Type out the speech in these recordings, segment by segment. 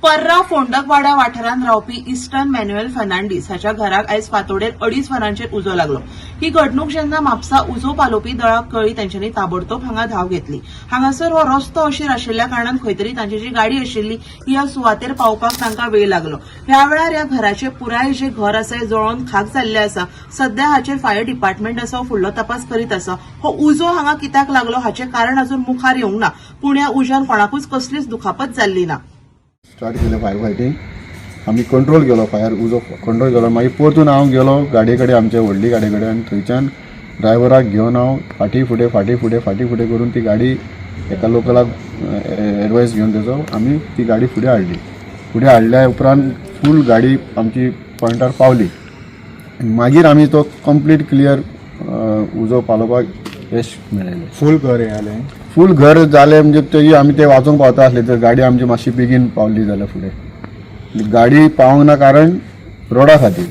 पर्रा फोंडकवाडा वाठारांत रावपी इस्टर्न मॅन्युएल फर्नांडीस हाच्या घराक आयज फांतोडेर 2.5 वरांचेर उजो लागलो। ही घडणूक जेन्ना म्हापसा उजो पालोवपी दळाक कळ्ळी तेंच्यांनी ताबडतोब हांगा धांव घेतली। हांगासर हो रस्तो अशीर आशिल्ल्या कारणान खंय तरी तांची जी गाडी आशिल्ली ह्या सुवातेर पावपाक तांकां वेळ लागलो। ह्या वेळार ह्या घराचे पुराय जे घर आसा जळोवन खाक जाल्ले आसा। सध्या हाचेर फायर डिपार्टमेंट आसा फुडलो तपास करीत आसा। हो उजो हांगा कित्याक लागलो हाचे कारण अजून मुखार येवंक ना, पूण ह्या उज्यान कोणाकूच कसलीच दुखापत जाल्ली ना। स्टार्ट केलें फायर फायटींग आमी कंट्रोल केलो, फायर उजो कंट्रोल केलो। मागीर परतून हांव गेलो गाडये कडेन, आमचे व्हडली गाडये कडेन, आनी थंयच्यान ड्रायव्हराक घेवन हांव फाटी फुडें करून ती गाडी एका लोकलाक एडवायस घेवन तेजो आमी ती गाडी फुडें हाडल्या उपरांत फूल गाडी आमची पॉयंटार पावली। मागीर आमी तो कंप्लीट क्लियर उजो पालोवपाक यश मेळयलें। फूल घर जालें म्हणजे तेजी आमी ते वाचोवंक पावता आसले, तर गाडी आमची मातशी बेगीन पावली जाल्यार फुडें। गाडी पावंक ना कारण रोडा खातीर,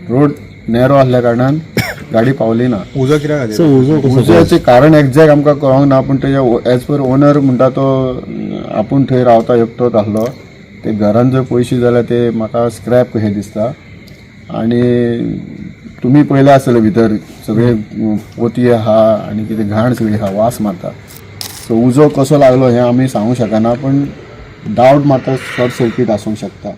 रोड नॅरो आसल्या कारणान गाडी पावली ना। उजो कित्याक खातीर? उजोचें कारण एक्झॅक्ट आमकां कळोंक ना, पूण तेजे एज पर ओनर म्हणटा तो आपूण थंय रावता एकटोच आसलो। ते घरान जर पयशे जाल्यार ते म्हाका स्क्रॅप कशें दिसता। आनी तुमी पळयलें आसतलें भितर सगळे पोतये आहा आनी कितें घाण सगळी आहा, वास मारता। सो उजो कसो लागलो हें आमी सांगूंक शकना, पूण डावट मात्र शॉर्ट सर्कीट आसूंक शकता।